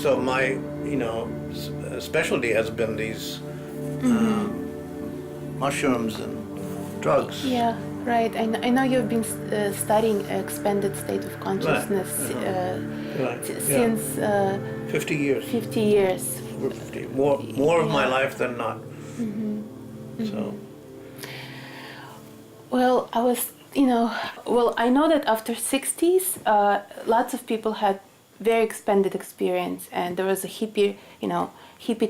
So my, specialty has been these mushrooms and drugs. Yeah, right. I know you've been studying expanded state of consciousness since 50 years. 50 years. 50. More of my life than not. So. Well, I know that after 60s, lots of people had very expanded experience, and there was a hippie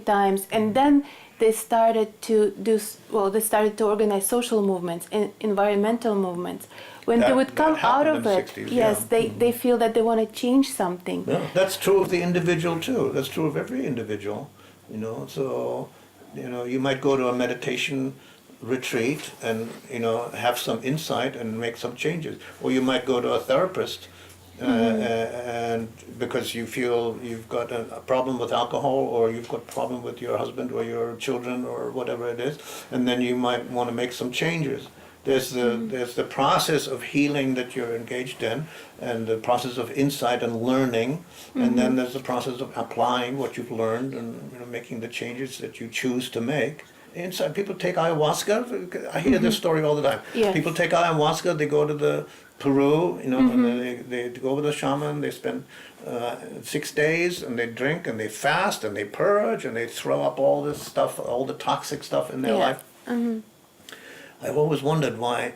times, and then they started to organize social movements and environmental movements. When they would come out of it, 60s, yes, they feel that they want to change something. Yeah, that's true of the individual too. That's true of every individual, So, you might go to a meditation retreat and, have some insight and make some changes. Or you might go to a therapist and because you feel you've got a problem with alcohol, or you've got a problem with your husband or your children or whatever it is, and then you might want to make some changes. There's the process of healing that you're engaged in, and the process of insight and learning, and then there's the process of applying what you've learned and making the changes that you choose to make. Inside, people take ayahuasca. I hear this story all the time. Yes. People take ayahuasca. They go to the Peru, and they go with the shaman. They spend 6 days, and they drink, and they fast, and they purge, and they throw up all this stuff, all the toxic stuff in their life. I've always wondered why,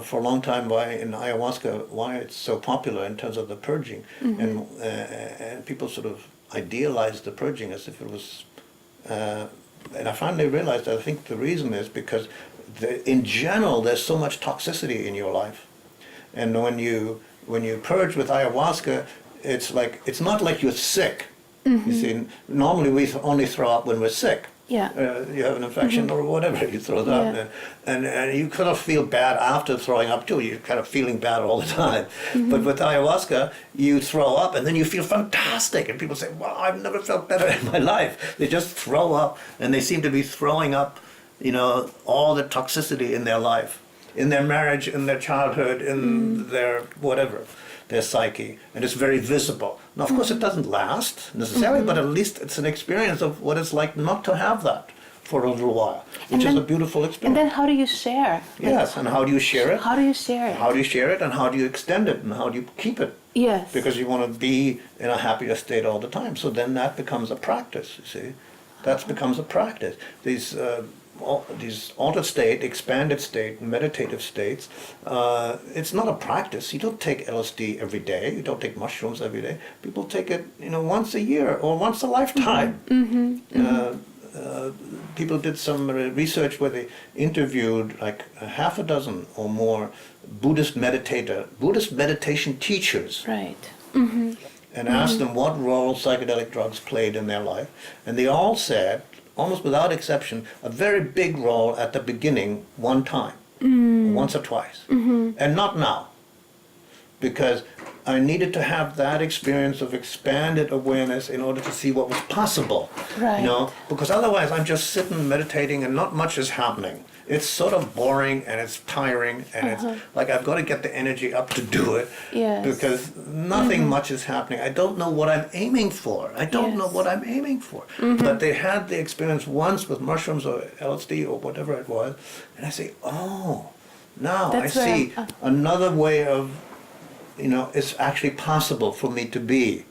for a long time, why in ayahuasca, why it's so popular in terms of the purging, and people sort of idealize the purging as if it was. And I finally realized that I think the reason is because in general there's so much toxicity in your life, and when you purge with ayahuasca, it's not like you're sick. You see, normally we only throw up when we're sick. Yeah. You have an infection or whatever, you throw it up, and you kind of feel bad after throwing up too. You're kind of feeling bad all the time. But with ayahuasca, you throw up and then you feel fantastic, and people say, "Well, I've never felt better in my life." They just throw up, and they seem to be throwing up, all the toxicity in their life, in their marriage, in their childhood, in their whatever, their psyche, and it's very visible. Now, of course, it doesn't last necessarily, but at least it's an experience of what it's like not to have that for a little while, which is a beautiful experience. And then how do you share? Yes, and how do you share it? How do you share it? How do you share it, and how do you extend it, and how do you keep it? Yes. Because you want to be in a happier state all the time. So then that becomes a practice, you see. That becomes a practice. These altered state, expanded state, meditative states, it's not a practice. You don't take LSD every day. You don't take mushrooms every day. People take it, once a year or once a lifetime. People did some research where they interviewed like a half a dozen or more Buddhist meditation teachers. Right. And asked them what role psychedelic drugs played in their life. And they all said, almost without exception, a very big role at the beginning, one time, once or twice, and not now, because I needed to have that experience of expanded awareness in order to see what was possible, Right. Because otherwise I'm just sitting meditating and not much is happening. It's sort of boring and it's tiring, and it's like I've got to get the energy up to do it, because nothing much is happening. I don't know what I'm aiming for. But they had the experience once with mushrooms or LSD or whatever it was, and I say, oh, now I see another way of, it's actually possible for me to be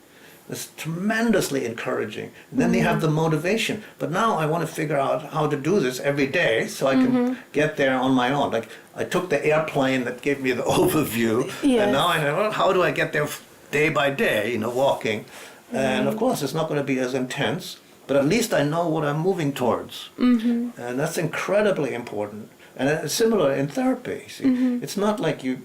It's tremendously encouraging. And then they have the motivation. But now I want to figure out how to do this every day so I can get there on my own. Like I took the airplane that gave me the overview, and now I know, well, how do I get there day by day, walking. And of course it's not going to be as intense, but at least I know what I'm moving towards. And that's incredibly important. And it's similar in therapy. See? It's not like you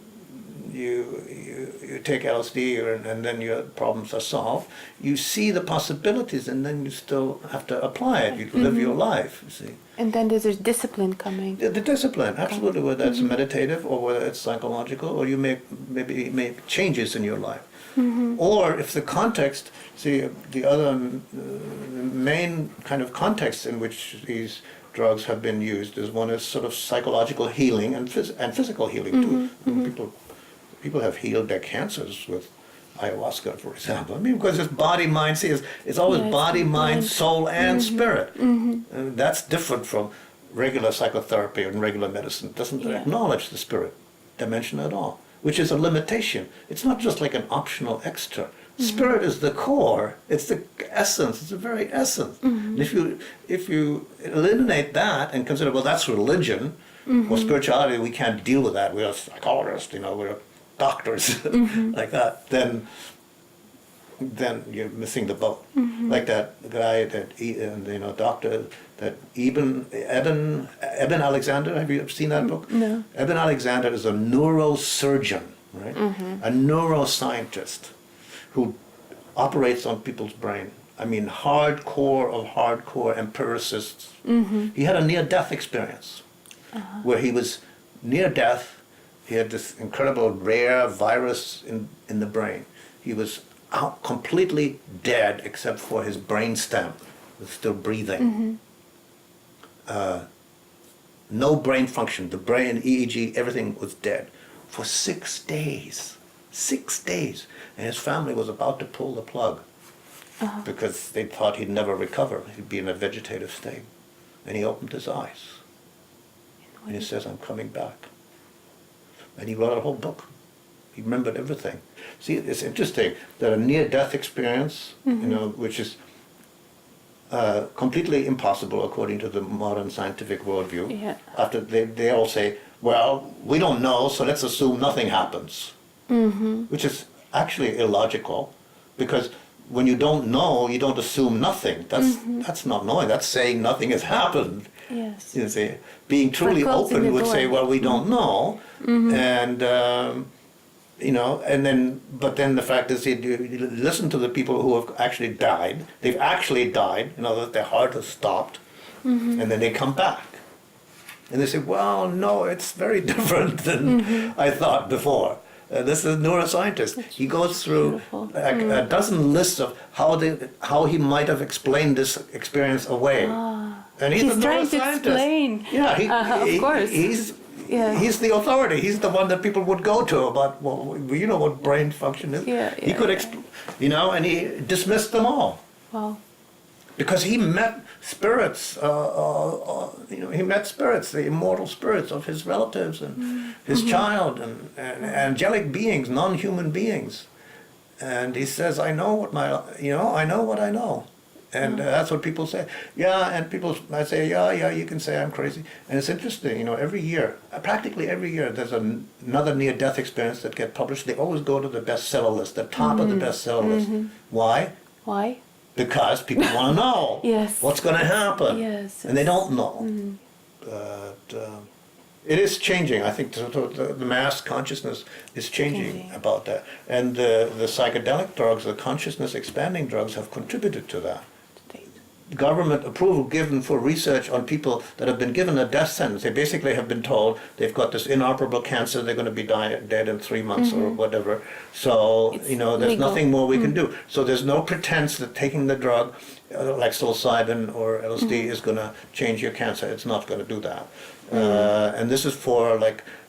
take LSD and then your problems are solved. You see the possibilities and then you still have to apply it. You live your life, you see. And then there's a discipline coming. The discipline, absolutely, whether it's meditative or whether it's psychological, or you maybe make changes in your life. Or if the context, see, the other main kind of context in which these drugs have been used is one is sort of psychological healing and physical healing too. People have healed their cancers with ayahuasca, for example. I mean, because it's body, mind, see, it's always body, mind, soul, and spirit. And that's different from regular psychotherapy and regular medicine. It doesn't acknowledge the spirit dimension at all, which is a limitation. It's not just like an optional extra. Spirit is the core. It's the essence. It's the very essence. And if you eliminate that and consider, well, that's religion or spirituality, we can't deal with that. We're psychologists, we're doctors like that. Then you're missing the boat. Like that guy that Doctor that Eben Alexander. Have you seen that book? No. Eben Alexander is a neurosurgeon, right? A neuroscientist who operates on people's brain. I mean, hardcore of hardcore empiricists. He had a near-death experience where he was near death. He had this incredible rare virus in the brain. He was completely dead except for his brain stem. He was still breathing. No brain function. The brain, EEG, everything was dead for 6 days. 6 days. And his family was about to pull the plug because they thought he'd never recover. He'd be in a vegetative state. And he opened his eyes. And he says, I'm coming back. And he wrote a whole book. He remembered everything. See, it's interesting that a near-death experience, which is completely impossible according to the modern scientific worldview. After they all say, well, we don't know, so let's assume nothing happens. Which is actually illogical, because when you don't know, you don't assume nothing. That's not knowing. That's saying nothing has happened. Yes. You see, being truly open would say, well, we don't know, and but then the fact is, you listen to the people who have actually died. They've actually died. That their heart has stopped, and then they come back, and they say, well, no, it's very different than I thought before. This is a neuroscientist. He goes through a dozen lists of how he might have explained this experience away. And he's trying to explain. Yeah, of course. He's the authority. He's the one that people would go to about, well, you know what brain function is. He could and he dismissed them all. Wow. Because he met spirits, he met spirits, the immortal spirits of his relatives and his child and angelic beings, non-human beings. And he says, I know what I know. And that's what people say. I say, you can say I'm crazy. And it's interesting, every year, practically every year, there's another near-death experience that gets published. They always go to the bestseller list, the top of the bestseller list. Why? Why? Because people want to know what's going to happen. Yes. And they don't know. But it is changing. I think the mass consciousness is changing about that. And the psychedelic drugs, the consciousness expanding drugs, have contributed to that. Government approval given for research on people that have been given a death sentence. They basically have been told they've got this inoperable cancer, they're going to be dead in 3 months or whatever. So, there's legal. nothing more we can do. So there's no pretense that taking the drug, like psilocybin or LSD, is going to change your cancer. It's not going to do that. And this is for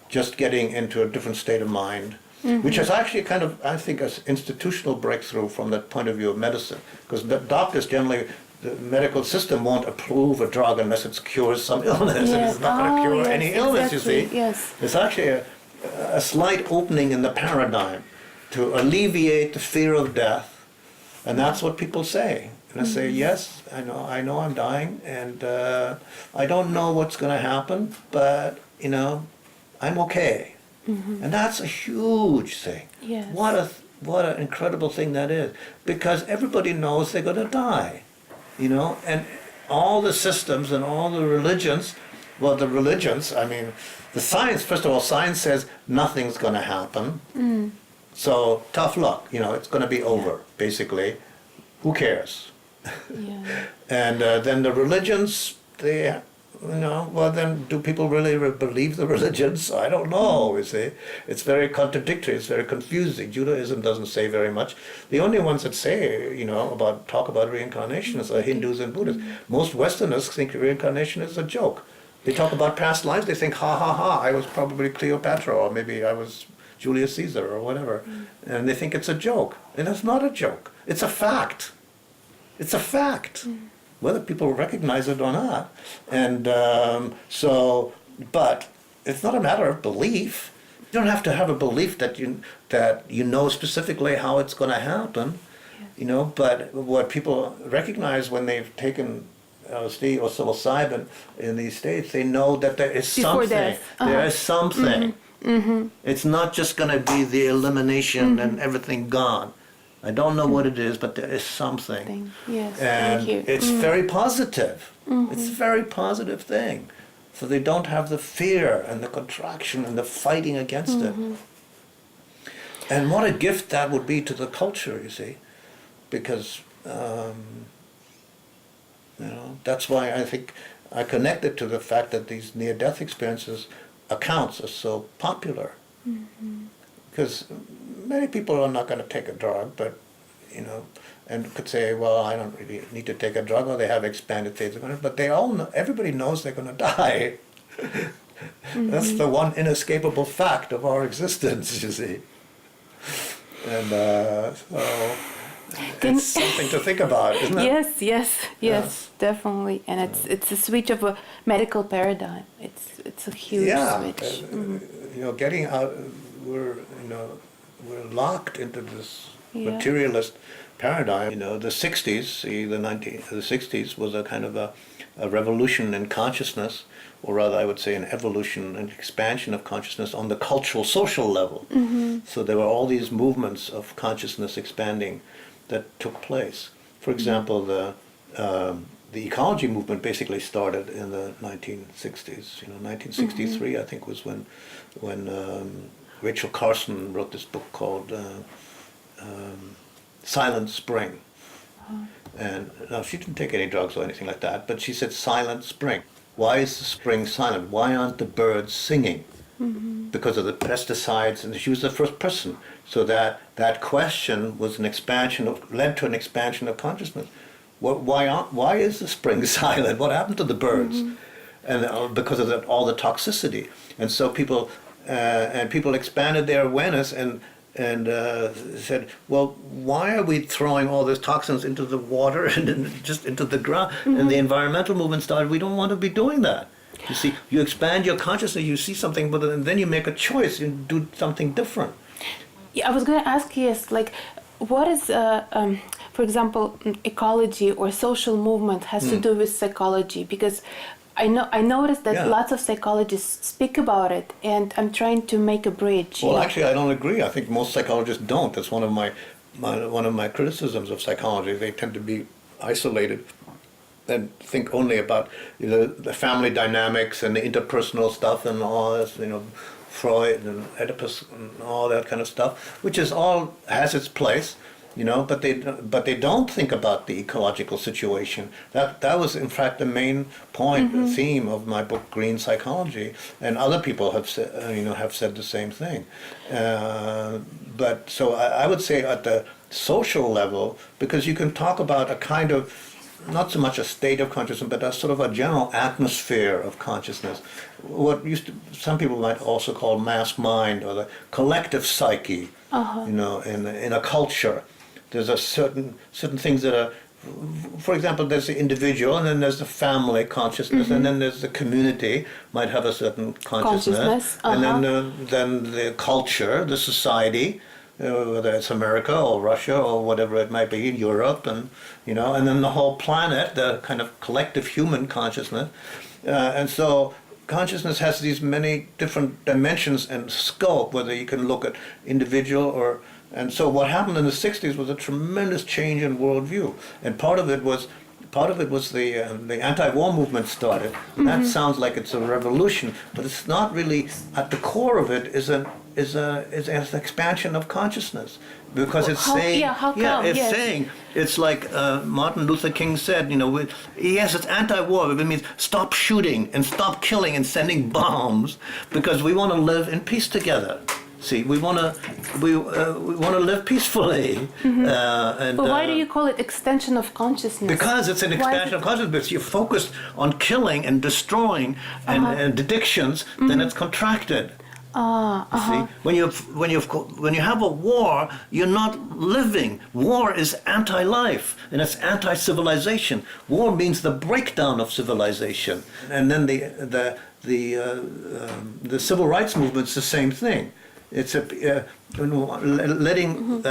just getting into a different state of mind. Which is actually kind of, I think, an institutional breakthrough from the point of view of medicine. Because doctors generally, the medical system won't approve a drug unless it cures some illness, and it's not going to cure any illness, you see. Yes. It's actually a slight opening in the paradigm to alleviate the fear of death And that's what people say. And I say, yes, I know I'm dying, and I don't know what's going to happen, but, I'm okay. And that's a huge thing. Yes. What an incredible thing that is. Because everybody knows they're going to die, and all the systems and all the religions, the science, first of all, science says nothing's going to happen. So tough luck, it's going to be over, basically. Who cares? Yeah. And then the religions, then do people really believe the religions? I don't know, you see. It's very contradictory, it's very confusing. Judaism doesn't say very much. The only ones that say, talk about reincarnation are Hindus and Buddhists. Most Westerners think reincarnation is a joke. They talk about past lives, they think, ha ha ha, I was probably Cleopatra, or maybe I was Julius Caesar, or whatever. And they think it's a joke. And it's not a joke. It's a fact. It's a fact. Whether people recognize it or not. And but it's not a matter of belief. You don't have to have a belief that you know specifically how it's going to happen, but what people recognize when they've taken LSD or psilocybin in these states, they know that there is Before something. death. There is something. It's not just going to be the elimination and everything gone. I don't know what it is, but there is something. Yes, And thank you. it's very positive. It's a very positive thing. So they don't have the fear and the contraction and the fighting against it. And what a gift that would be to the culture, you see. Because, that's why I think I connected to the fact that these near-death experiences accounts are so popular. Because many people are not going to take a drug, but, and could say, well, I don't really need to take a drug, or they have expanded states of consciousness, but they all know, everybody knows they're going to die. That's the one inescapable fact of our existence, you see. And so it's something to think about, isn't it? Yes, definitely. And it's a switch of a medical paradigm. It's a huge switch. Getting out, we're locked into this materialist paradigm. The 60s, the 60s was a kind of a revolution in consciousness, or rather I would say an evolution and expansion of consciousness on the cultural, social level. So there were all these movements of consciousness expanding that took place. For example, the ecology movement basically started in the 1960s. 1963, I think, was when Rachel Carson wrote this book called Silent Spring. And now she didn't take any drugs or anything like that, but she said Silent Spring. Why is the spring silent? Why aren't the birds singing? Because of the pesticides, and she was the first person. So that question was led to an expansion of consciousness. Why is the spring silent? What happened to the birds? And because of all the toxicity. And so people expanded their awareness and said, well, why are we throwing all these toxins into the water and just into the ground? And the environmental movement started, we don't want to be doing that. You see, you expand your consciousness, you see something, and then you make a choice, you do something different. Yeah, I was going to ask you, what is, for example, ecology or social movement has to do with psychology? Because I noticed that lots of psychologists speak about it, and I'm trying to make a bridge. Well, actually, I don't agree. I think most psychologists don't. That's one of my criticisms of psychology. They tend to be isolated and think only about the family dynamics and the interpersonal stuff and all this, Freud and Oedipus and all that kind of stuff, which is all has its place. But they don't think about the ecological situation. That was in fact the main point, the theme of my book, Green Psychology, and other people have said the same thing. But so I would say at the social level, because you can talk about a kind of, not so much a state of consciousness, but a sort of a general atmosphere of consciousness. What some people might also call mass mind, or the collective psyche. In a culture. There's a certain things that are, for example, there's the individual, and then there's the family consciousness, and then there's the community might have a certain consciousness. And then the culture, the society, whether it's America or Russia or whatever it might be, Europe, and and then the whole planet, the kind of collective human consciousness, and so consciousness has these many different dimensions and scope, whether you can look at individual or. And so what happened in the 60s was a tremendous change in worldview, and part of it was the anti-war movement started. That sounds like it's a revolution, but it's not really. At the core of it is an expansion of consciousness, because it's saying, saying, it's like Martin Luther King said, yes, it's anti-war. It means stop shooting and stop killing and sending bombs, because we want to live in peace together. See, we want to live peacefully. But why do you call it extension of consciousness? Because it's an expansion of consciousness. Because you're focused on killing and destroying and addictions, then it's contracted. See, when you have a war, you're not living. War is anti-life and it's anti-civilization. War means the breakdown of civilization. And then the civil rights movement's the same thing. It's letting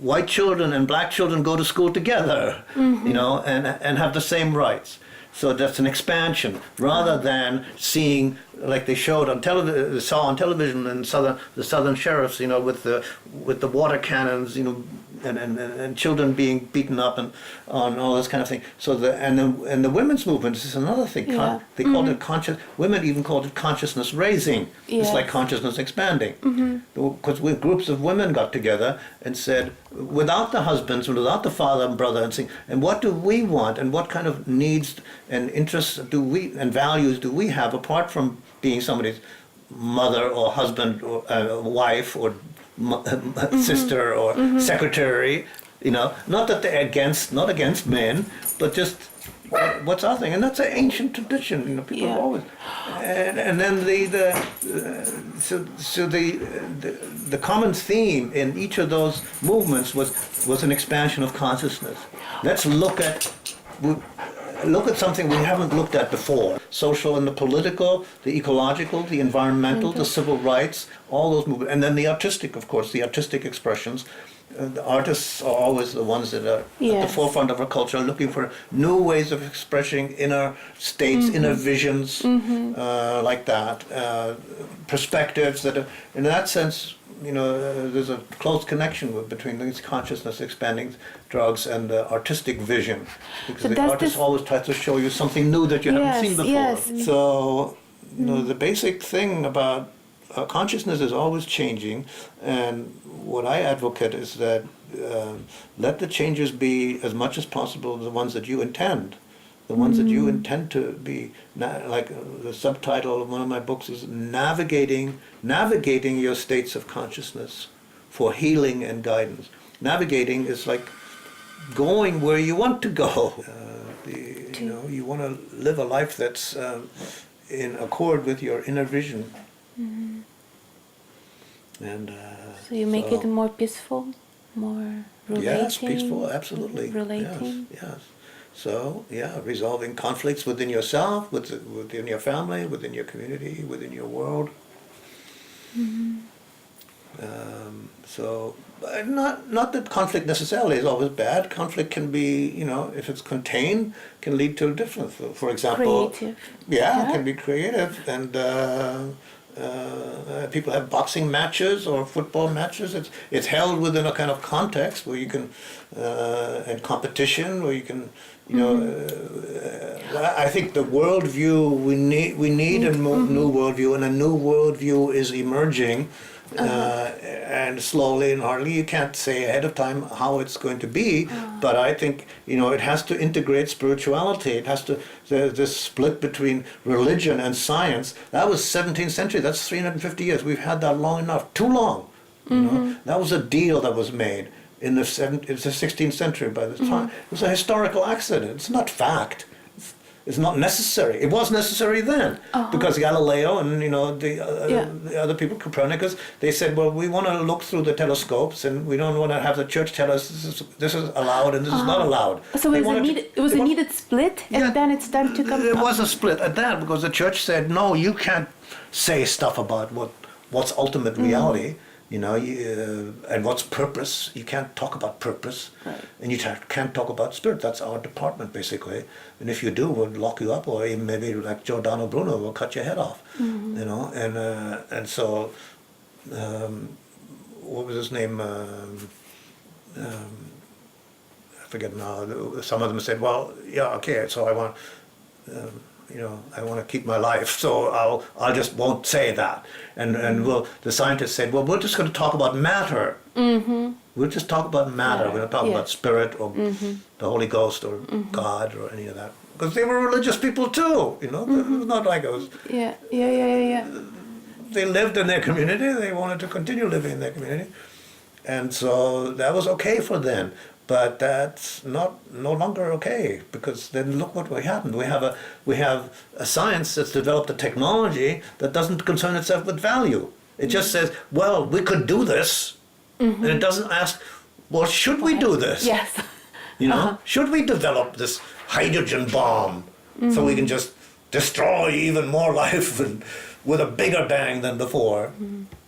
white children and black children go to school together, and have the same rights. So that's an expansion, rather than seeing, like they showed on television, saw on television in the southern sheriffs, with the water cannons, and children being beaten up and on all this kind of thing. So the women's movement is another thing. Yeah. They called it women even called it consciousness raising. Yes. It's like consciousness expanding. Because groups of women got together and said, without the husbands, without the father and brother, and what do we want, and what kind of needs and interests and values do we have, apart from being somebody's mother or husband or wife or sister or secretary, not that they're not against men, but just what's our thing, and that's an ancient tradition. People have always, and then the common theme in each of those movements was an expansion of consciousness. Let's look at something we haven't looked at before. Social and the political, the ecological, the environmental, the civil rights, all those movements. And then the artistic, of course, the artistic expressions. The artists are always the ones that are at the forefront of our culture, looking for new ways of expressing inner states, inner visions, like that. Perspectives that are, in that sense, there's a close connection between these consciousness expanding drugs and the artistic vision, because the artist always tries to show you something new that you haven't seen before. Yes. So, the basic thing about consciousness is always changing, and what I advocate is that let the changes be as much as possible the ones that you intend. The ones that you intend to be, like the subtitle of one of my books is navigating your states of consciousness for healing and guidance. Navigating is like going where you want to go. You want to live a life that's in accord with your inner vision. And so you make it more peaceful, more relating. Yes, peaceful, absolutely. Relating. Yes. So, resolving conflicts within yourself, within your family, within your community, within your world. So, not that conflict necessarily is always bad. Conflict can be, if it's contained, can lead to different. For example, creative. It can be creative, and people have boxing matches or football matches. It's held within a kind of context where you can, and competition where you can, I think the worldview we need a new worldview, and a new worldview is emerging, and slowly and hardly. You can't say ahead of time how it's going to be, but I think it has to integrate spirituality. It has to this split between religion and science. That was 17th century. That's 350 years. We've had that long enough. Too long. That was a deal that was made in the 16th century. By the time it was a historical accident. It's not fact. It's not necessary. It was necessary then, because Galileo and the other people, Copernicus, they said, well, we want to look through the telescopes, and we don't want to have the church tell us this is allowed and this is not allowed. So it was a needed split, and then it's time to come. It was a split at that, because the church said, no, you can't say stuff about what's ultimate reality. And what's purpose? You can't talk about purpose, Right. and you can't talk about spirit. That's our department, basically. And if you do, we'll lock you up, or even maybe like Giordano Bruno, we'll cut your head off. And so, what was his name? I forget now. Some of them said, "Well, yeah, okay. So I want." I want to keep my life, so I'll just won't say that. And the scientists said, well, we're just going to talk about matter. We'll just talk about matter. We don't talk about spirit or the Holy Ghost or God or any of that. Because they were religious people too, It was not like it was. Yeah. They lived in their community. They wanted to continue living in their community. And so that was okay for them. But that's no longer okay, because then look what happened. We have a science that's developed a technology that doesn't concern itself with value. It just says, well, we could do this, and it doesn't ask, well, should we do this? Yes. Should we develop this hydrogen bomb so we can just destroy even more life and with a bigger bang than before?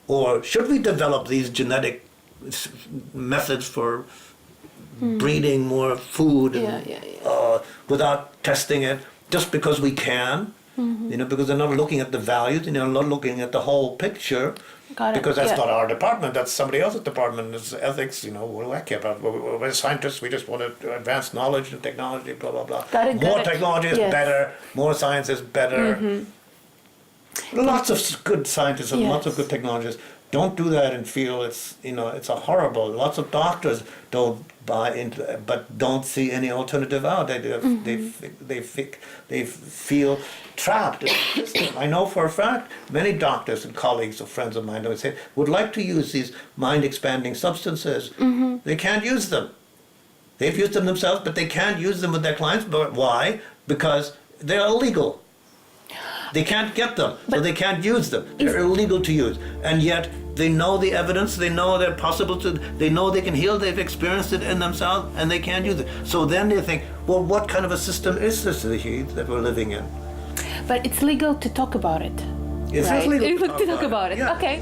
Or should we develop these genetic methods for breeding more food without testing it, just because we can, because they're not looking at the values, not looking at the whole picture, because that's not our department, that's somebody else's department. It's ethics, what do I care about? We're scientists, we just want to advance knowledge and technology, blah, blah, blah. More technology is better, more science is better. Lots of good scientists and lots of good technologists. Don't do that and feel it's a horrible. Lots of doctors don't buy into it, but don't see any alternative out. They feel trapped in the system. I know for a fact many doctors and colleagues or friends of mine would say would like to use these mind-expanding substances. They can't use them. They've used them themselves, but they can't use them with their clients. But why? Because they're illegal. They can't get them, so they can't use them. They're illegal to use. And yet, they know the evidence, they know they're possible to, they know they can heal, they've experienced it in themselves, and they can't use it. So then they think, well, what kind of a system is this that we're living in? But it's legal to talk about it. It's right? legal to talk about it. Yeah. Okay.